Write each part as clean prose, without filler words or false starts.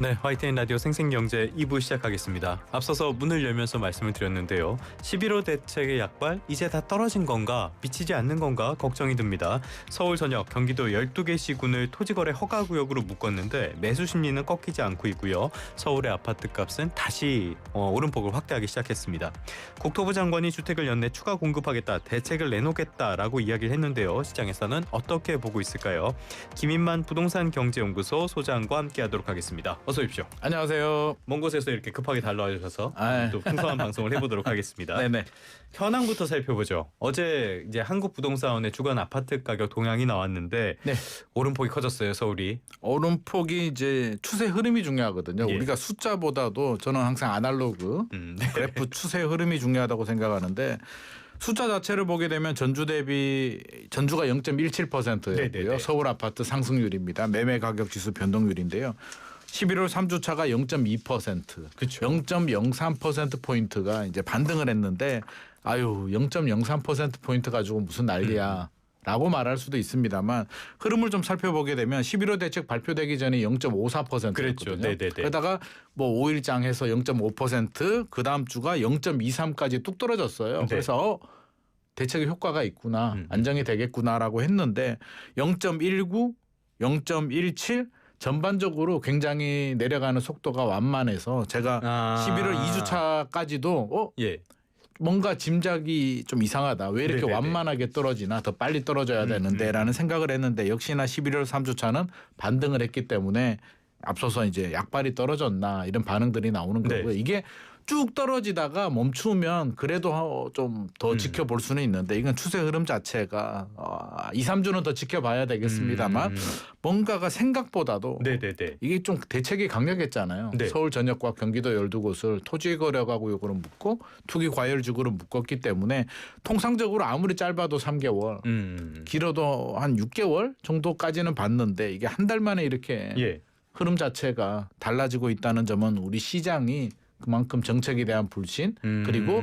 네, 화이트인 라디오 생생경제 2부 시작하겠습니다. 앞서서 문을 열면서 말씀을 드렸는데요. 11호 대책의 약발, 이제 다 떨어진 건가, 미치지 않는 건가 걱정이 듭니다. 서울 전역, 경기도 12개 시군을 토지거래 허가구역으로 묶었는데 매수 심리는 꺾이지 않고 있고요. 서울의 아파트값은 다시 오름폭을 확대하기 시작했습니다. 국토부 장관이 주택을 연내 추가 공급하겠다, 대책을 내놓겠다라고 이야기를 했는데요. 시장에서는 어떻게 보고 있을까요? 김인만 부동산 경제연구소 소장과 함께하도록 하겠습니다. 어서 오십시오. 안녕하세요. 먼 곳에서 이렇게 급하게 달려와 주셔서 또 풍성한 방송을 해보도록 하겠습니다. 네네. 현황부터 살펴보죠. 어제 이제 한국부동산원의 주간 아파트 가격 동향이 나왔는데 네. 오름폭이 커졌어요. 서울이. 오름폭이 이제 추세 흐름이 중요하거든요. 예. 우리가 숫자보다도 저는 항상 아날로그 그래프 추세 흐름이 중요하다고 생각하는데 숫자 자체를 보게 되면 전주 대비 전주가 0.17%였고요. 네네네. 서울 아파트 상승률입니다. 매매 가격 지수 변동률인데요. 11월 3주차가 0.2%, 그쵸. 0.03% 포인트가 이제 반등을 했는데 아유 0.03% 포인트 가지고 무슨 난리야. 라고 말할 수도 있습니다만 흐름을 좀 살펴보게 되면 11호 대책 발표되기 전에 0.54%였거든요. 그랬죠. 네네네. 그러다가 뭐 5일장 해서 0.5%, 그 다음 주가 0.23까지 뚝 떨어졌어요. 네. 그래서 대책의 효과가 있구나, 안정이 되겠구나라고 했는데 0.19, 0.17 전반적으로 굉장히 내려가는 속도가 완만해서 제가 11월 2주차까지도 예. 뭔가 짐작이 좀 이상하다. 왜 이렇게 네네네. 완만하게 떨어지나, 더 빨리 떨어져야 되는데 라는 생각을 했는데 역시나 11월 3주차는 반등을 했기 때문에 앞서서 이제 약발이 떨어졌나 이런 반응들이 나오는 네. 거고요. 이게 쭉 떨어지다가 멈추면 그래도 좀 더 지켜볼 수는 있는데 이건 추세 흐름 자체가 2, 3주는 더 지켜봐야 되겠습니다만 뭔가가 생각보다도 네네네. 이게 좀 대책이 강력했잖아요. 네. 서울 전역과 경기도 12곳을 토지거래가구역으로 묶고 투기 과열지구로 묶었기 때문에 통상적으로 아무리 짧아도 3개월 길어도 한 6개월 정도까지는 봤는데 이게 한 달 만에 이렇게 예. 흐름 자체가 달라지고 있다는 점은 우리 시장이 그만큼 정책에 대한 불신 그리고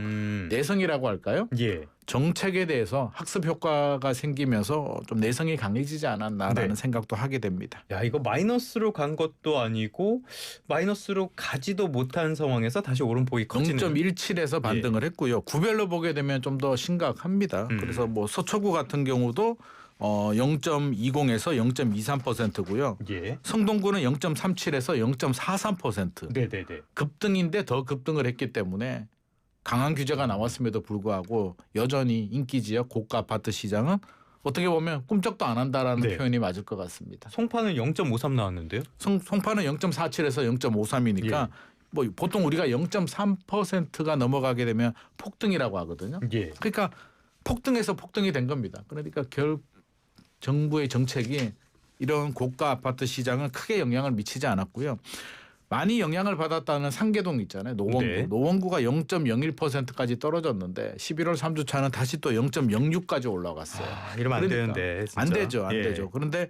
내성이라고 할까요? 예. 정책에 대해서 학습 효과가 생기면서 좀 내성이 강해지지 않았나라는 네. 생각도 하게 됩니다. 야, 이거 마이너스로 간 것도 아니고 마이너스로 가지도 못한 상황에서 다시 오름폭이 커지는. 0.17에서 반등을 했고요. 구별로 보게 되면 좀 더 심각합니다. 그래서 뭐 서초구 같은 경우도 0.20에서 0.23%고요. 예. 성동구는 0.37에서 0.43%. 네네네. 급등인데 더 급등을 했기 때문에 강한 규제가 나왔음에도 불구하고 여전히 인기 지역 고가 아파트 시장은 어떻게 보면 꿈쩍도 안 한다라는 네. 표현이 맞을 것 같습니다. 송파는 0.53 나왔는데요. 송파는 0.47에서 0.53이니까 예. 뭐 보통 우리가 0.3%가 넘어가게 되면 폭등이라고 하거든요. 예. 그러니까 폭등해서 폭등이 된 겁니다. 그러니까 정부의 정책이 이런 고가 아파트 시장은 크게 영향을 미치지 않았고요. 많이 영향을 받았다는 상계동 있잖아요. 노원구. 네. 노원구가 0.01%까지 떨어졌는데 11월 3주차는 다시 또 0.06까지 올라갔어요. 이러면 안 그러니까 되는데. 진짜. 안 되죠. 안 예. 되죠. 그런데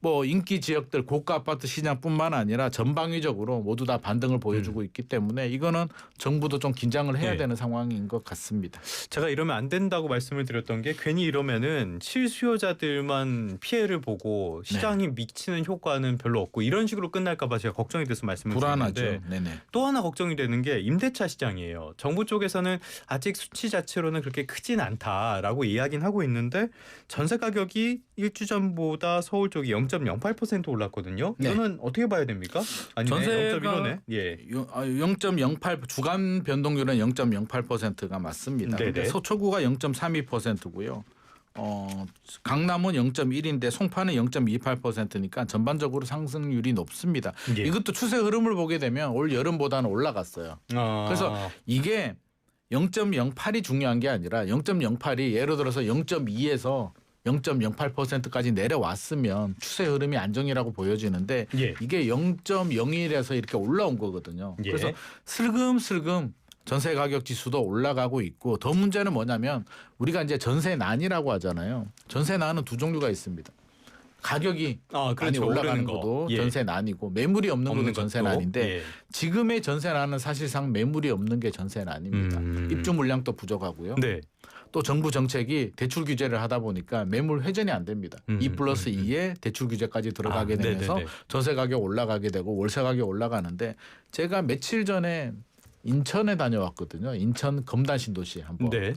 뭐 인기 지역들 고가 아파트 시장뿐만 아니라 전방위적으로 모두 다 반등을 보여주고 있기 때문에 이거는 정부도 좀 긴장을 해야 네. 되는 상황인 것 같습니다. 제가 이러면 안 된다고 말씀을 드렸던 게 괜히 이러면은 실수요자들만 피해를 보고 시장이 미치는 효과는 별로 없고 이런 식으로 끝날까 봐 제가 걱정이 돼서 말씀을 불안하죠. 드렸는데 네네. 또 하나 걱정이 되는 게 임대차 시장이에요. 정부 쪽에서는 아직 수치 자체로는 그렇게 크진 않다라고 이야기는 하고 있는데 전세 가격이 일주 전보다 서울 쪽이 0.08% 올랐거든요. 네. 이거는 어떻게 봐야 됩니까? 아니네. 전세가 0.15네. 예. 0.08 주간 변동률은 0.08%가 맞습니다. 네네. 근데 서초구가 0.32%고요. 강남은 0.1인데 송파는 0.28%니까 전반적으로 상승률이 높습니다. 예. 이것도 추세 흐름을 보게 되면 올 여름보다는 올라갔어요. 그래서 이게 0.08이 중요한 게 아니라 0.08이 예를 들어서 0.2에서 0.08%까지 내려왔으면 추세 흐름이 안정이라고 보여지는데 예. 이게 0.01에서 이렇게 올라온 거거든요. 예. 그래서 슬금슬금 전세 가격 지수도 올라가고 있고 더 문제는 뭐냐면 우리가 이제 전세난이라고 하잖아요. 전세난은 두 종류가 있습니다. 가격이 많이 그렇죠. 올라가는 오르는 것도 거. 예. 전세난이고 매물이 없는 것도 전세난인데 예. 지금의 전세난은 사실상 매물이 없는 게 전세난입니다. 입주 물량도 부족하고요. 네. 또 정부 정책이 대출 규제를 하다 보니까 매물 회전이 안 됩니다. 2+2에 대출 규제까지 들어가게 되면서 네네네. 전세 가격 올라가게 되고 월세 가격 올라가는데 제가 며칠 전에 인천에 다녀왔거든요. 인천 검단 신도시 한번. 네.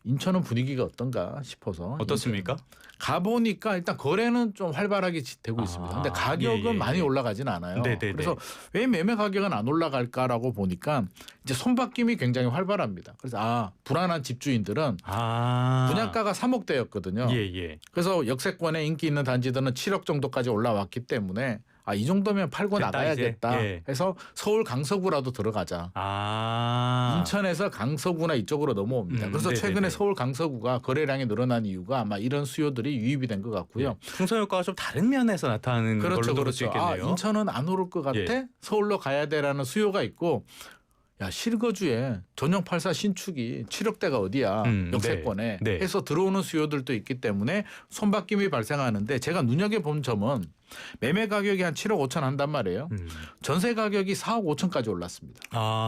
인천은 분위기가 어떤가 싶어서 어떻습니까? 가보니까 일단 거래는 좀 활발하게 되고 있습니다. 근데 가격은 예. 많이 올라가진 않아요. 네네네. 그래서 왜 매매 가격은 안 올라갈까라고 보니까 이제 손바뀜이 굉장히 활발합니다. 그래서 불안한 집주인들은 분양가가 3억대였거든요. 예. 그래서 역세권에 인기 있는 단지들은 7억 정도까지 올라왔기 때문에 이 정도면 팔고 됐다, 나가야겠다 이제. 예. 해서 서울 강서구라도 들어가자. 인천에서 강서구나 이쪽으로 넘어옵니다. 그래서 네네네. 최근에 서울 강서구가 거래량이 늘어난 이유가 아마 이런 수요들이 유입이 된 것 같고요. 풍선 효과가 좀 다른 면에서 나타나는 걸로 볼 수 있겠네요. 인천은 안 오를 것 같아? 예. 서울로 가야 돼라는 수요가 있고 실거주에 전용 84 신축이 7억대가 어디야 역세권에 네. 해서 들어오는 수요들도 있기 때문에 손바뀜이 발생하는데 제가 눈여겨본 점은 매매 가격이 한 7억 5천 한단 말이에요. 전세 가격이 4억 5천까지 올랐습니다.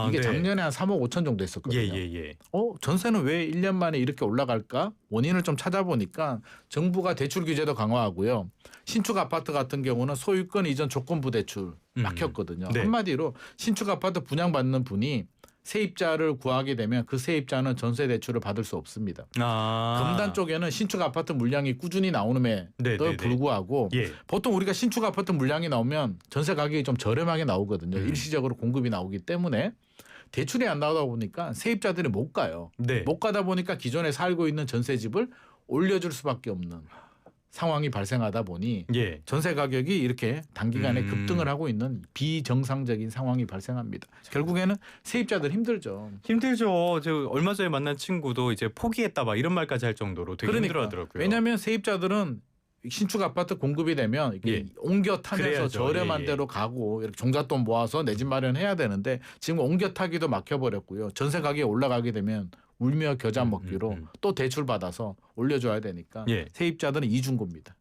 이게 네. 작년에 한 3억 5천 정도 했었거든요. 예. 전세는 왜 1년 만에 이렇게 올라갈까? 원인을 좀 찾아보니까 정부가 대출 규제도 강화하고요. 신축 아파트 같은 경우는 소유권 이전 조건부 대출 막혔거든요. 네. 한마디로 신축 아파트 분양받는 분이 세입자를 구하게 되면 그 세입자는 전세 대출을 받을 수 없습니다. 금단 쪽에는 신축 아파트 물량이 꾸준히 나오는에도 네네네. 불구하고 예. 보통 우리가 신축 아파트 물량이 나오면 전세 가격이 좀 저렴하게 나오거든요. 일시적으로 공급이 나오기 때문에 대출이 안 나오다 보니까 세입자들이 못 가요. 네. 못 가다 보니까 기존에 살고 있는 전세집을 올려줄 수밖에 없는 상황이 발생하다 보니 예. 전세 가격이 이렇게 단기간에 급등을 하고 있는 비정상적인 상황이 발생합니다. 결국에는 세입자들 힘들죠. 힘들죠. 저 얼마 전에 만난 친구도 이제 포기했다 막 이런 말까지 할 정도로 되게 힘들어하더라고요. 왜냐하면 세입자들은 신축 아파트 공급이 되면 이렇게 옮겨 타면서 그래야죠. 저렴한 데로 가고 이렇게 종잣돈 모아서 내 집 마련해야 되는데 지금 옮겨 타기도 막혀버렸고요. 전세 가격이 올라가게 되면 울며 겨자 먹기로 또 대출 받아서 올려줘야 되니까 세입자들은 이중고입니다.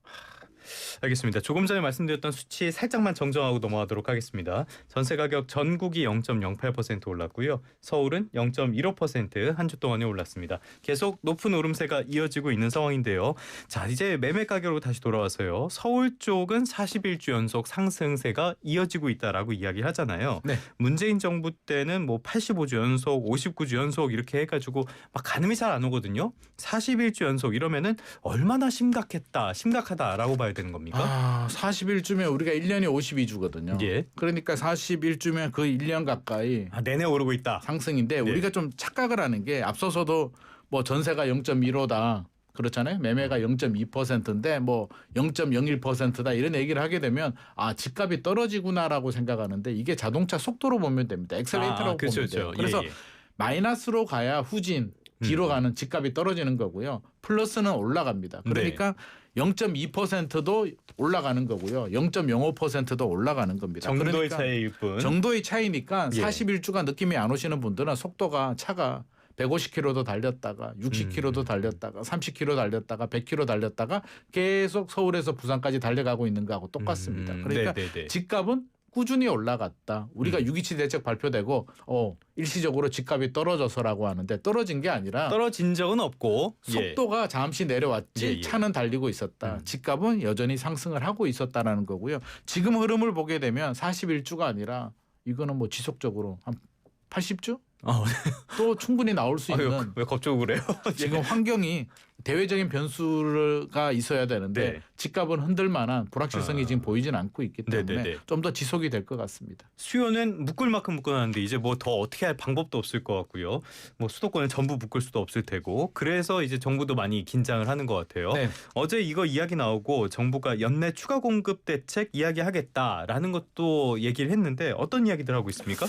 알겠습니다. 조금 전에 말씀드렸던 수치 살짝만 정정하고 넘어가도록 하겠습니다. 전세 가격 전국이 0.08% 올랐고요. 서울은 0.15% 한 주 동안에 올랐습니다. 계속 높은 오름세가 이어지고 있는 상황인데요. 자, 이제 매매 가격으로 다시 돌아와서요. 서울 쪽은 41주 연속 상승세가 이어지고 있다라고 이야기하잖아요. 네. 문재인 정부 때는 뭐 85주 연속, 59주 연속 이렇게 해가지고 막 가늠이 잘 안 오거든요. 41주 연속 이러면은 얼마나 심각하다라고 봐야 되는 겁니까? 40일쯤에 우리가 1년이 52주거든요. 예. 그러니까 40일쯤에 거의 1년 가까이 내내 오르고 있다. 상승인데 우리가 좀 착각을 하는 게 앞서서도 뭐 전세가 0.15다. 그렇잖아요. 매매가 0.2%인데 뭐 0.01%다 이런 얘기를 하게 되면 집값이 떨어지구나라고 생각하는데 이게 자동차 속도로 보면 됩니다. 엑셀레이터라고 그렇죠, 보면 돼요. 그렇죠. 그래서 예. 마이너스로 가야 후진 뒤로 가는 집값이 떨어지는 거고요. 플러스는 올라갑니다. 그러니까 0.2%도 올라가는 거고요. 0.05%도 올라가는 겁니다. 정도의 그러니까 차이일 뿐. 정도의 차이니까 예. 41주가 느낌이 안 오시는 분들은 차가 150km도 달렸다가 60km도 달렸다가 30km 달렸다가 100km 달렸다가 계속 서울에서 부산까지 달려가고 있는 거하고 똑같습니다. 그러니까 네네네. 집값은 꾸준히 올라갔다. 우리가 6.27 대책 발표되고 일시적으로 집값이 떨어져서라고 하는데 떨어진 게 아니라 떨어진 적은 없고 속도가 잠시 내려왔지 예. 차는 달리고 있었다. 집값은 여전히 상승을 하고 있었다라는 거고요. 지금 흐름을 보게 되면 41주가 아니라 이거는 뭐 지속적으로 한 80주? 또 충분히 나올 수 있는 왜 갑자기 그래요? 지금 환경이 대외적인 변수가 있어야 되는데 네. 집값은 흔들만한 불확실성이 지금 보이진 않고 있기 때문에 네네네. 좀 더 지속이 될 것 같습니다. 수요는 묶을 만큼 묶어놨는데 이제 뭐 더 어떻게 할 방법도 없을 것 같고요. 뭐 수도권을 전부 묶을 수도 없을 테고 그래서 이제 정부도 많이 긴장을 하는 것 같아요. 네. 어제 이거 이야기 나오고 정부가 연내 추가 공급 대책 이야기하겠다라는 것도 얘기를 했는데 어떤 이야기들 하고 있습니까?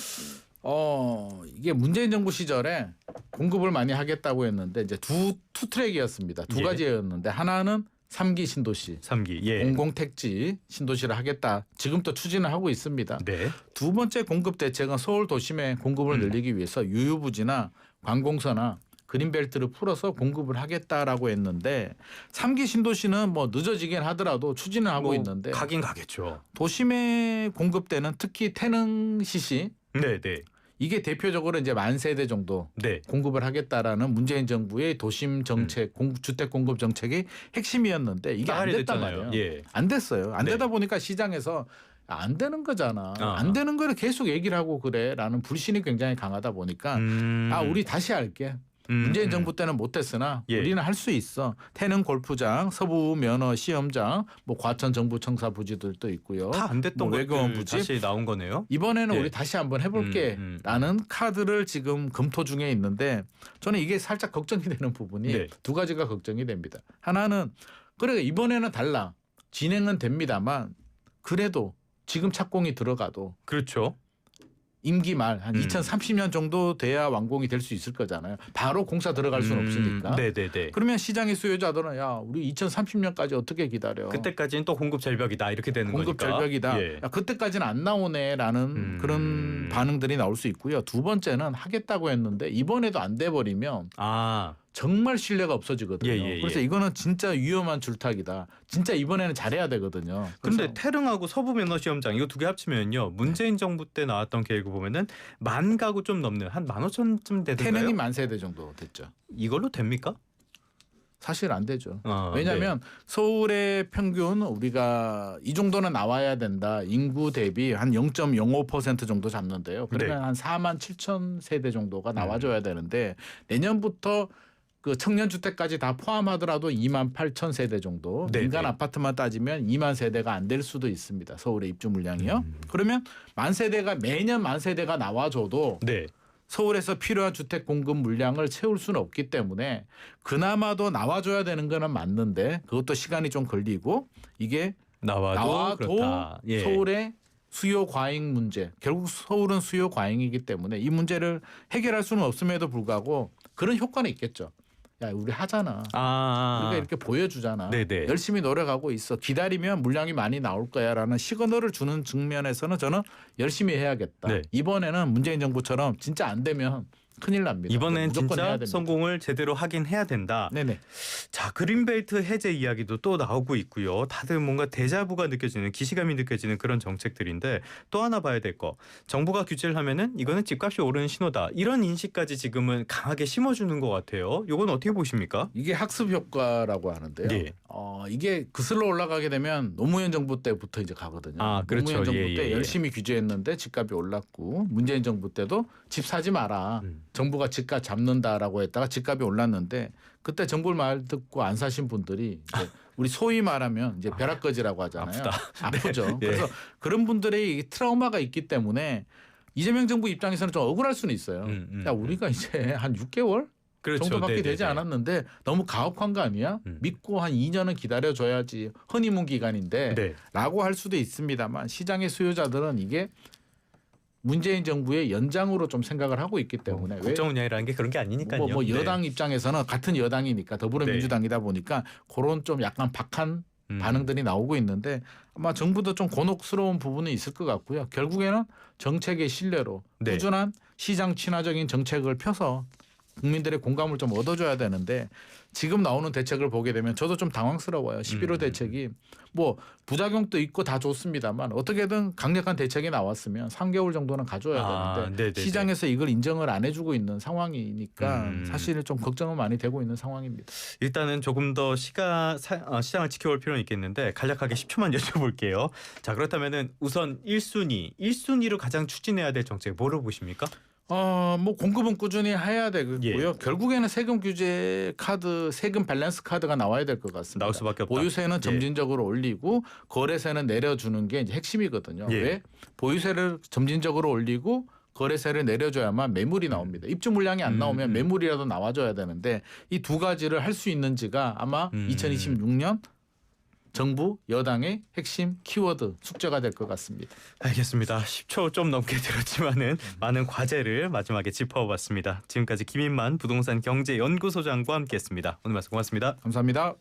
이게 문재인 정부 시절에 공급을 많이 하겠다고 했는데 이제 투 트랙이었습니다. 두 예. 가지였는데 하나는 3기 신도시, 3기. 예. 공공택지 신도시를 하겠다. 지금 또 추진을 하고 있습니다. 네. 두 번째 공급 대책은 서울 도심의 공급을 늘리기 위해서 유유부지나 관공서나 그린벨트를 풀어서 공급을 하겠다라고 했는데 3기 신도시는 뭐 늦어지긴 하더라도 추진을 하고 뭐 있는데 가긴 가겠죠. 도심에 공급되는 특히 태릉 시시 네, 네. 이게 대표적으로 이제 만 세대 정도 네. 공급을 하겠다라는 문재인 정부의 도심 정책, 주택 공급 정책이 핵심이었는데 이게 안 됐단 됐잖아요. 말이에요. 예. 안 됐어요. 안 네. 되다 보니까 시장에서 안 되는 거잖아. 안 되는 거를 계속 얘기를 하고 그래라는 불신이 굉장히 강하다 보니까 우리 다시 할게. 문재인 정부 때는 못했으나 예. 우리는 할 수 있어. 태릉 골프장, 서부 면허 시험장, 뭐 과천 정부 청사 부지들도 있고요. 다 안 됐던 뭐 외교원 것들 부지. 다시 나온 거네요. 이번에는 예. 우리 다시 한번 해볼게라는 카드를 지금 검토 중에 있는데 저는 이게 살짝 걱정이 되는 부분이 네. 두 가지가 걱정이 됩니다. 하나는 그래 이번에는 달라. 진행은 됩니다만 그래도 지금 착공이 들어가도 그렇죠. 임기 말 한 2030년 정도 돼야 완공이 될 수 있을 거잖아요. 바로 공사 들어갈 수는 없으니까. 네네네. 그러면 시장의 수요자들은 야 우리 2030년까지 어떻게 기다려. 그때까지는 또 공급 절벽이다 이렇게 되는 공급 거니까. 절벽이다. 예. 야, 그때까지는 안 나오네라는 그런 반응들이 나올 수 있고요. 두 번째는 하겠다고 했는데 이번에도 안 돼 버리면 정말 신뢰가 없어지거든요. 예. 그래서 이거는 진짜 위험한 줄타기다. 진짜 이번에는 잘해야 되거든요. 근데 태릉하고 서부 면허 시험장 이거 두 개 합치면요. 문재인 정부 때 나왔던 계획을 보면은 만 가구 좀 넘는 한 15,000쯤 되던가요? 태릉이 만 세대 정도 됐죠. 이걸로 됩니까? 사실 안 되죠. 네. 왜냐하면 서울의 평균 우리가 이 정도는 나와야 된다. 인구 대비 한 0.05% 정도 잡는데요. 그러면 네. 한 4만 7천 세대 정도가 나와줘야 되는데 내년부터 그 청년 주택까지 다 포함하더라도 2만 8천 세대 정도. 네, 민간 네. 아파트만 따지면 2만 세대가 안 될 수도 있습니다. 서울의 입주 물량이요. 그러면 만 세대가 매년 만 세대가 나와줘도 네. 서울에서 필요한 주택 공급 물량을 채울 수는 없기 때문에 그나마도 나와줘야 되는 거는 맞는데 그것도 시간이 좀 걸리고 이게 나와도 그렇다. 예. 서울의 수요 과잉 문제 결국 서울은 수요 과잉이기 때문에 이 문제를 해결할 수는 없음에도 불구하고 그런 효과는 있겠죠. 야 우리 하잖아. 우리가 이렇게 보여주잖아. 네네. 열심히 노력하고 있어. 기다리면 물량이 많이 나올 거야라는 시그널을 주는 측면에서는 저는 열심히 해야겠다. 네. 이번에는 문재인 정부처럼 진짜 안 되면 큰일 납니다. 이번엔 무조건 해야 진짜 됩니다. 성공을 제대로 하긴 해야 된다. 네네. 자, 그린벨트 해제 이야기도 또 나오고 있고요. 다들 뭔가 데자부가 느껴지는 기시감이 느껴지는 그런 정책들인데 또 하나 봐야 될 거. 정부가 규제를 하면은 이거는 집값이 오르는 신호다. 이런 인식까지 지금은 강하게 심어주는 것 같아요. 이건 어떻게 보십니까? 이게 학습 효과라고 하는데요. 네. 이게 그슬러 올라가게 되면 노무현 정부 때부터 이제 가거든요. 그렇죠. 노무현 정부 예, 때 예. 열심히 규제했는데 집값이 올랐고 문재인 정부 때도 집 사지 마라. 정부가 집값 잡는다라고 했다가 집값이 올랐는데 그때 정부 말 듣고 안 사신 분들이 이제 우리 소위 말하면 이제 벼락거지라고 하잖아요. 아프죠. 네. 그래서 그런 분들의 트라우마가 있기 때문에 이재명 정부 입장에서는 좀 억울할 수는 있어요. 야 우리가 이제 한 6개월 그렇죠. 정도밖에 네네네. 되지 않았는데 너무 가혹한 거 아니야? 믿고 한 2년은 기다려줘야지 허니문 기간인데 네. 라고 할 수도 있습니다만 시장의 수요자들은 이게 문재인 정부의 연장으로 좀 생각을 하고 있기 때문에 왜 국정운영이라는 게 그런 게 아니니까요. 뭐 네. 여당 입장에서는 같은 여당이니까 더불어민주당이다 보니까 그런 좀 약간 박한 반응들이 나오고 있는데 아마 정부도 좀 곤혹스러운 부분이 있을 것 같고요. 결국에는 정책의 신뢰로 네. 꾸준한 시장 친화적인 정책을 펴서 국민들의 공감을 좀 얻어줘야 되는데 지금 나오는 대책을 보게 되면 저도 좀 당황스러워요. 11호 대책이 뭐 부작용도 있고 다 좋습니다만 어떻게든 강력한 대책이 나왔으면 3개월 정도는 가져야 되는데 네네네. 시장에서 이걸 인정을 안 해주고 있는 상황이니까 사실 좀 걱정은 많이 되고 있는 상황입니다. 일단은 조금 더 시장을 지켜볼 필요는 있겠는데 간략하게 10초만 여쭤볼게요. 자, 그렇다면은 우선 1순위로 가장 추진해야 될 정책 뭐로 보십니까? 뭐 공급은 꾸준히 해야 되고요. 예. 결국에는 세금 규제 카드, 세금 밸런스 카드가 나와야 될 것 같습니다. 나올 수밖에 없다. 보유세는 점진적으로 올리고 거래세는 내려주는 게 이제 핵심이거든요. 예. 왜? 보유세를 점진적으로 올리고 거래세를 내려줘야만 매물이 나옵니다. 입주 물량이 안 나오면 매물이라도 나와줘야 되는데 이 두 가지를 할 수 있는지가 아마 2026년 정부 여당의 핵심 키워드 숙제가 될 것 같습니다. 알겠습니다. 10초 좀 넘게 들었지만은 많은 과제를 마지막에 짚어봤습니다. 지금까지 김인만 부동산 경제연구소장과 함께했습니다. 오늘 말씀 고맙습니다. 감사합니다.